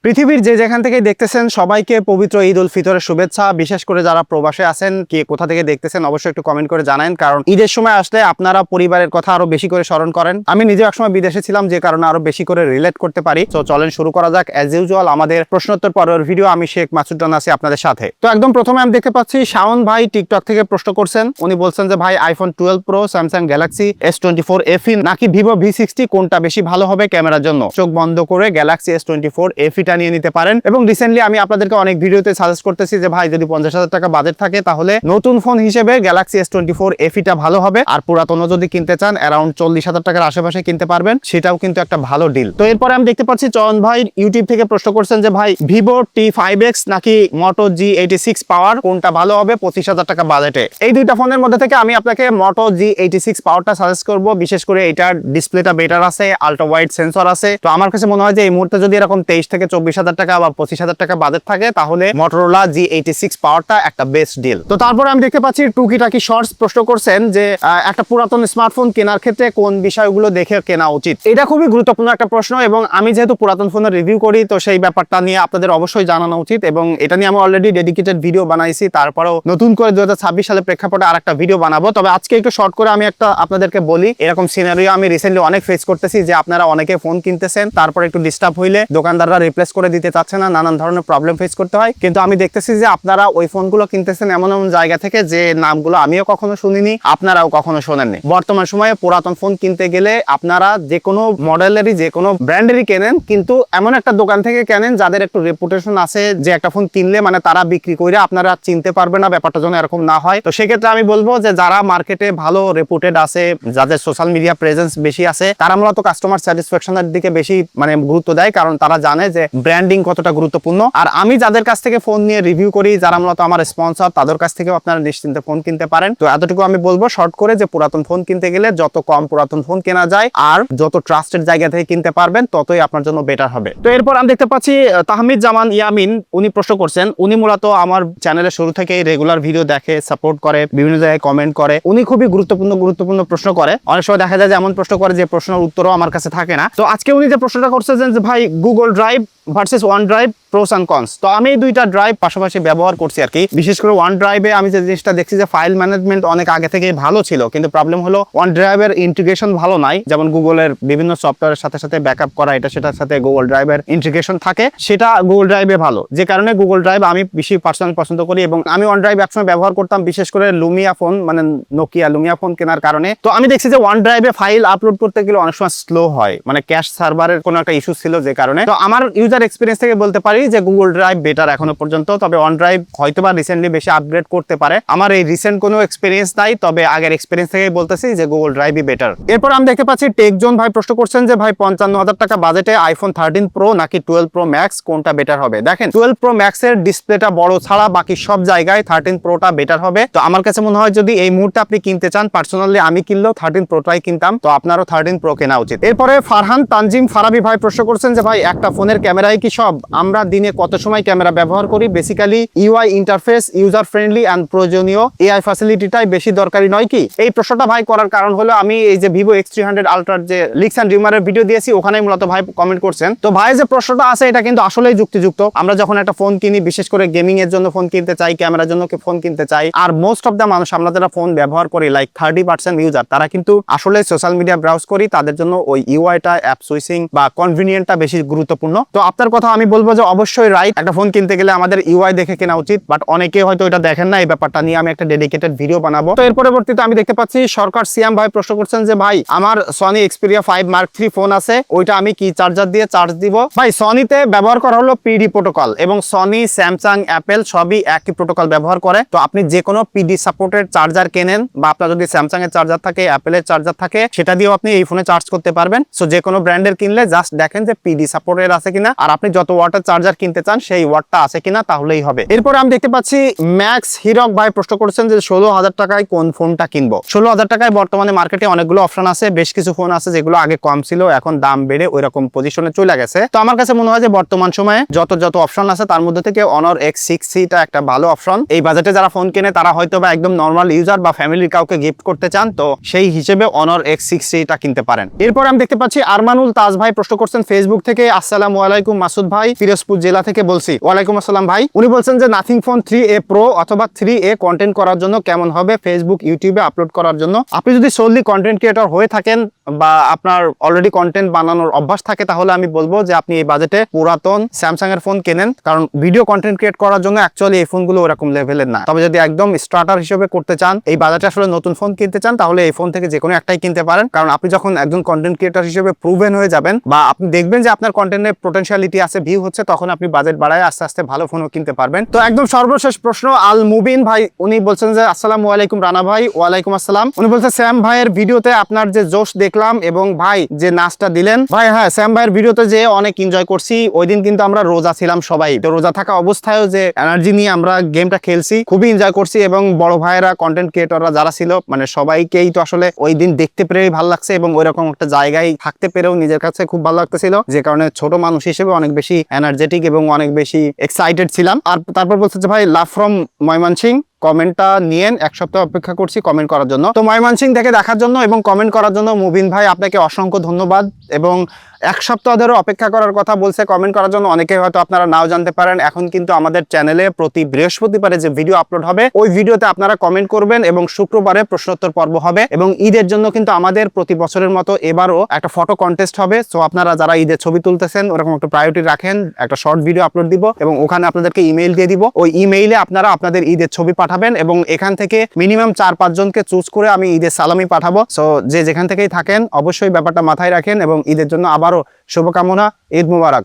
পৃথিবীর যে যেখান থেকে দেখতেছেন সবাইকে পবিত্র ঈদ উল ফিতরের শুভেচ্ছা। বিশেষ করে যারা প্রবাসে আছেন, কে কোথা থেকে দেখতেছেন অবশ্যই একটু কমেন্ট করে জানান, কারণ ঈদের সময় আসলে আপনারা পরিবারের কথা আরো বেশি করে স্মরণ করেন। আমি নিজে একসময় বিদেশে ছিলাম, যে কারণে আরো বেশি করে রিলেট করতে পারি। তো চলেন শুরু করা যাক অ্যাজ ইউজুয়াল আমাদের প্রশ্নোত্তর পর্বের ভিডিও। আমি শেখ মাসুদ রানা আছি আপনাদের সাথে। তো একদম প্রথমে আমি দেখতে পাচ্ছি শাওন ভাই টিকটক থেকে প্রশ্ন করছেন। উনি বলছেন যে ভাই iPhone 12 pro, Samsung Galaxy S24 FE নাকি ভিভো V60 কোনটা বেশি ভালো হবে ক্যামেরার জন্য? চোখ বন্ধ করে গ্যালাক্সি S24 FE টা নিয়ে নিতে পারেন। এবং রিসেন্টলি আমি আপনাদেরকে অনেক ভিডিওতে সাজেস্ট করতেছি যে ভাই যদি 50,000 টাকা বাজেট থাকে তাহলে নতুন ফোন হিসেবে গ্যালাক্সি S24 FE টা ভালো হবে। আর পুরাতন যদি কিনতে চান অ্যারাউন্ড 40,000 টাকার আশেপাশে কিনতে পারবেন, সেটাও কিন্তু একটা ভালো ডিল। তো এরপরে আমি দেখতে পাচ্ছি চয়ন ভাই ইউটিউব থেকে প্রশ্ন করছেন যে ভাই ভিভো T5X নাকি মোটো G86 পাওয়ার কোনটা ভালো হবে 25,000 টাকা বাজেটে? এই দুইটা ফোনের মধ্যে থেকে আমি আপনাকে মোটো G86 পাওয়ারটা সাজেস্ট করব। বিশেষ করে এটার ডিসপ্লেটা বেটার আছে, আলট্রা ওয়াইড সেন্সর আছে। তো আমার কাছে মনে হয় যে এই মুহূর্তে যদি এরকম 23 থেকে 24,000 টাকা বা 25,000 টাকা বাজেট থাকে তাহলে মোটরোলা G86 পাওয়ারটা একটা বেস্ট ডিল। তো তারপর আমি দেখতে পাচ্ছি টুকিটাকি শর্টস প্রশ্ন করছেন যে একটা পুরাতন স্মার্টফোন কেনার ক্ষেত্রে কোন বিষয়গুলো দেখে কেনা উচিত। এটা খুবই গুরুত্বপূর্ণ একটা প্রশ্ন, এবং আমি যেহেতু পুরাতন ফোনের রিভিউ করি তো সেই ব্যাপারটা নিয়ে আপনাদের অবশ্যই জানানো উচিত, এবং এটা নিয়ে আমি অলরেডি ডেডিকেটেড ভিডিও বানাইছি। তারপরেও নতুন করে 2026 সালে প্রেক্ষাপটে আর একটা ভিডিও বানাবো। তবে আজকে একটু শর্ট করে আমি একটা আপনাদেরকে বলি, এরকম সিনারিও আমি রিসেন্টলি অনেক ফেস করতেছি যে আপনারা অনেকে ফোন কিনতেছেন, তারপর একটু ডিস্টার্ব হইলে দোকানদাররা রিপ্লেস করে দিতে চাচ্ছে না, নানান ধরনের প্রবলেম ফেস করতে হয়। কিন্তু আমি দেখতেছি যে আপনারা ওই ফোনগুলো কিনতেছেন এমন এমন জায়গা থেকে যে নামগুলো আমিও কখনো শুনিনি, আপনারাও কখনো শোনেননি। বর্তমান সময়ে পুরাতন ফোন কিনতে গেলে আপনারা যে কোনো মডেলেরই যে কোনো ব্র্যান্ডেরই কেনেন, কিন্তু এমন একটা দোকান থেকে কেনেন যাদের একটু রেপুটেশন আছে, যে একটা ফোন কিনলে মানে তারা বিক্রি করে আপনারা চিনতে পারবে না, ব্যাপারটা যেন এরকম না হয়। তো সেক্ষেত্রে আমি বলবো যে যারা মার্কেটে ভালো রেপুটেড আছে, যাদের সোশ্যাল মিডিয়া প্রেজেন্স বেশি আছে, তারা মূলত কাস্টমার স্যাটিসফ্যাকশনের দিকে বেশি গুরুত্ব দেয়, কারণ তারা জানে যে ব্র্যান্ডিং কতটা গুরুত্বপূর্ণ। আর আমি যাদের কাছ থেকে ফোন নিয়ে রিভিউ করি, যারা মূলত আমার স্পন্সর, তাদের কাছ থেকে আপনারা নিশ্চিন্তে ফোন কিনতে পারেন। তো এতটুকু আমি বলবো শর্ট করে যে পুরাতন ফোন কিনতে গেলে যত কম পুরাতন ফোন কেনা যায় আর যত ট্রাস্টেড জায়গা থেকে কিনতে পারবেন ততই আপনার জন্য বেটার হবে। তো এরপর আমি দেখতে পাচ্ছি তাহমিদ জামান ইয়ামিন, উনি প্রশ্ন করছেন। উনি মূলত আমার চ্যানেলের শুরু থেকে রেগুলার ভিডিও দেখে, সাপোর্ট করে, বিভিন্ন জায়গায় কমেন্ট করে। উনি খুবই গুরুত্বপূর্ণ প্রশ্ন করে। অনেক সময় দেখা যায় যে এমন প্রশ্ন করে যে প্রশ্নের উত্তরও আমার কাছে থাকে না। তো আজকে উনি যে প্রশ্নটা করছেন যে ভাই Google Drive versus One Drive pros and cons. তো আমি এই দুইটা ড্রাইভ পাশাপাশি ব্যবহার করছি আর কি। বিশেষ করে ওয়ান ড্রাইভে আমি যে জিনিসটা দেখছি যে ফাইল ম্যানেজমেন্ট অনেক আগে থেকে ভালো ছিল, কিন্তু প্রবলেম হলো ওয়ান ড্রাইভের ইন্টিগ্রেশন ভালো নাই। যেমন গুগলের বিভিন্ন সফটওয়্যারের সাথে সাথে ব্যাকআপ করা, এটা সেটার সাথে গুগল ড্রাইভের ইন্টিগ্রেশন থাকে, সেটা গুগল ড্রাইভে ভালো, যে কারণে গুগল ড্রাইভ আমি বেশি পার্সোনাল পছন্দ করি। এবং আমি ওয়ান ড্রাইভ একসময় ব্যবহার করতাম, বিশেষ করে লুমিয়া ফোন, মানে নোকিয়া লুমিয়া ফোন কেনার কারণে। তো আমি দেখছি যে ওয়ান ড্রাইভে ফাইল আপলোড করতে গেলে অনেক সময় স্লো হয়, মানে ক্যাশ সার্ভারের কোনো একটা ইস্যু ছিল, যে কারণে। তো আমার ইউজার এক্সপিরিয়েন্স থেকে বলতে পারি যে গুগল ড্রাইভ বেটার এখনো পর্যন্ত। তবে ওয়ান ড্রাইভ হয়তোবা রিসেন্টলি বেশি আপগ্রেড করতে পারে। আমার এই রিসেন্ট কোনো এক্সপিরিয়েন্স নাই, তবে আগের এক্সপিরিয়েন্স থেকেই বলতেছি যে গুগল ড্রাইভই বেটার। এরপর আমি দেখতে পাচ্ছি টেকজন ভাই প্রশ্ন করছেন যে ভাই 55,000 টাকা বাজেটে আইফোন 13 প্রো নাকি 12 প্রো ম্যাক্স কোনটা বেটার হবে? দেখেন 12 প্রো ম্যাক্স এর ডিসপ্লেটা বড় ছাড়া বাকি সব জায়গায় 13 প্রোটা বেটার হবে। তো আমার কাছে মনে হয় যদি এই মুহূর্তে আপনি কিনতে চান, পার্সোনালি আমি কিনলেও 13 প্রোটাই কিনতাম। তো আপনারও 13 প্রো কেনা উচিত। এরপরে ফারহান তানজিম ফারাবি ভাই প্রশ্ন করছেন যে ভাই একটা ফোনের ক্যামেরাই কি সব? আমরা দিনে কত সময় ক্যামেরা ব্যবহার করি? Basically UI interface user friendly and প্রয়োজনীয় এআই ফ্যাসিলিটিটাই বেশি দরকারি নয় কি? এই প্রশ্নটা ভাই করার কারণ হলো আমি এই যে ভিভো X300 আলট্রার যে লিক্স এন্ড রিউমারের ভিডিও দিয়েছি, ওখানেই মূলত ভাই কমেন্ট করছেন। তো ভাই যে প্রশ্নটা আছে এটা কিন্তু আসলেই যুক্তিযুক্ত। আমরা যখন একটা ফোন কিনি, বিশেষ করে গেমিং এর জন্য ফোন কিনতে চাই, ক্যামেরার জন্য ফোন কিনতে চাই, আর মোস্ট অফ দ্য মানুষ আমরা যারা ফোন ব্যবহার করি লাইক 30% ইউজার, তারা কিন্তু আসলে সোশ্যাল মিডিয়া ব্রাউজ করি, তাদের জন্য ওই ইউআইটা, অ্যাপ সুইচিং বা কনভিনিয়েন্টটা বেশি গুরুত্বপূর্ণ। তো আপনার কথা আমি বলবো যে অবশ্যই রাইট, একটা ফোন কিনতে গেলে আমাদের ইউআই দেখে কেনা উচিত, বাট অনেকে হয়তো এটা দেখেন না। এই ব্যাপারটা নিয়ে আমি একটা ডেডিকেটেড ভিডিও বানাবো। তো এর পরবর্তীতে আমি দেখতে পাচ্ছি সরকার সিয়াম ভাই প্রশ্ন করছেন যে ভাই আমার সনি এক্সপেরিয়া 5 মার্ক 3 ফোন আছে, ওইটা আমি কি চার্জার দিয়ে চার্জ দিব? ভাই সনিতে ব্যবহার করা হলো পিডি প্রোটোকল, এবং সনি, স্যামসাং, অ্যাপেল সবই একই প্রোটোকল ব্যবহার করে। তো আপনি যে কোনো পিডি সাপোর্টেড চার্জার কেনেন, বা আপনার যদি স্যামসাং এর চার্জার থাকে, অ্যাপেলের চার্জার থাকে, সেটা দিয়েও আপনি এই ফোনে চার্জ করতে পারবেন। সো যে কোনো ব্র্যান্ডের কিনলে জাস্ট দেখেন যে পিডি সাপোর্টেড আছে কিনা, আর আপনি যত ওয়াটের চার্জার কিনতে চান সেই ওয়াটটা আছে কিনা, তাহলেই হবে। এরপরে আমি দেখতে পাচ্ছি ম্যাক্স হিরক ভাই প্রশ্ন করেছেন যে 16,000 টাকায় কোন ফোনটা কিনবো? 16,000 টাকায় বর্তমানে মার্কেটে অনেকগুলো অপশন আছে। বেশ কিছু ফোন আছে যেগুলো আগে কম ছিল, এখন দাম বেড়ে ওইরকম পজিশনে চলে গেছে। তো আমার কাছে মনে হয় যে বর্তমান সময়ে যত অপশন আছে তার মধ্যে থেকে অনর X6C টা একটা ভালো অপশন। এই বাজেটে যারা ফোন কেনে তারা হয়তো বা একদম নর্মাল ইউজার বা ফ্যামিলির কাউকে গিফট করতে চান, তো সেই হিসেবে অনর X6C টা কিনতে পারেন। এরপর আমি দেখতে পাচ্ছি আরমানুল তাজ ভাই প্রশ্ন করছেন ফেসবুক থেকে, আসসালামু আলাইকুম আলাইকুম মাসুদ ভাই, পিরোজপুর জেলা থেকে বলছি। ওয়ালাইকুম আসসালাম ভাই। উনি বলছেন যে নাথিং ফোন 3A প্রো অথবা 3A কন্টেন্ট করার জন্য কেমন হবে ফেসবুক ইউটিউবে আপলোড করার জন্য। আপনি যদি সোললি কন্টেন্ট ক্রিয়েটর হয়ে থাকেন বা আপনার অলরেডি কন্টেন্ট বানানোর অভ্যাস থাকে, তাহলে আমি বলবো যে আপনি এই বাজেটে পুরাতন স্যামসাং এর ফোন কেনেন, কারণ ভিডিও কন্টেন্ট ক্রিয়েট করার জন্য অ্যাকচুয়ালি এই ফোনগুলো ওরকম লেভেলের না। তবে যদি একদম স্টার্টার হিসেবে করতে চান, এই বাজেটে আসলে নতুন ফোন কিনতে চান, তাহলে এই ফোন থেকে যে কোনো একটাই কিনতে পারেন। কারণ আপনি যখন একজন কন্টেন্ট ক্রিয়েটর হিসেবে প্রুভেন হয়ে যাবেন বা আপনি দেখবেন যে আপনার কন্টেন্টের পোটেনশিয়ালিটি আছে, ভিউ হচ্ছে, তখন আপনি বাজেট বাড়ায় আস্তে আস্তে ভালো ফোনও কিনতে পারবেন। তো একদম সর্বশেষ প্রশ্ন আল মুবিন ভাই, উনি বলছেন যে আসসালামু আলাইকুম রানা ভাই। ওয়ালাইকুম আসসালাম। উনি বলছেন স্যাম ভাইয়ের ভিডিওতে আপনার যে জোশ দেখলাম এবং ভাই যে নাচটা দিলেন ভাই, হ্যাঁ স্যাম ভাইয়ের ভিডিওতে যে অনেক এনজয় করছি। ওই দিন কিন্তু আমরা রোজা ছিলাম সবাই, তো রোজা থাকা অবস্থায়ও যে এনার্জি নিয়ে আমরা গেমটা খেলছি, খুবই এনজয় করছি। এবং বড় ভাইয়েরা কন্টেন্ট ক্রিয়েটররা যারা ছিল, মানে সবাইকেই তো আসলে ওই দিন দেখতে পেরেই ভালো লাগছে এবং ওইরকম একটা জায়গায় থাকতে পেরেও নিজের কাছে খুব ভালো লাগতেছিল, যে কারণে ছোট মানুষ হিসেবে অনেক বেশি এনার্জেটিক এবং অনেক বেশি এক্সাইটেড ছিলাম। আর তারপর বলছে যে ভাই লাভ ফ্রম ময়মনসিং, কমেন্টটা নিয়েন, এক সপ্তাহ অপেক্ষা করছি কমেন্ট করার জন্য। তো ময়মনসিং থেকে দেখার জন্য এবং কমেন্ট করার জন্য মুবিন ভাই আপনাকে অসংখ্য ধন্যবাদ। এবং এক সপ্তাহ ধরে অপেক্ষা করার কথা বলছে কমেন্ট করার জন্য, অনেকে হয়তো আপনারা নাও জানতে পারেন। এখন কিন্তু আমাদের চ্যানেলে প্রতি বৃহস্পতিবারে যে ভিডিও আপলোড হবে, ওই ভিডিওতে আপনারা কমেন্ট করবেন এবং শুক্রবারে প্রশ্নোত্তর পর্ব হবে। এবং ঈদের জন্য কিন্তু আমাদের প্রতি বছরের মতো এবারও একটা ফটো কন্টেস্ট হবে। সো আপনারা যারা ঈদের ছবি তুলতেছেন ওরকম একটা প্রায়োরিটি রাখেন, একটা শর্ট ভিডিও আপলোড দিব এবং ওখানে আপনাদেরকে ইমেইল দিয়ে দিব। ওই ইমেইলে আপনারা আপনাদের ঈদের ছবি পাঠাবেন এবং এখান থেকে মিনিমাম 4-5 জনকে চুজ করে আমি ঈদের সালামি পাঠাবো। সো যে যেখান থেকেই থাকেন অবশ্যই ব্যাপারটা মাথায় রাখেন এবং ঈদের জন্য আবারও শুভকামনা। ঈদ মুবারক।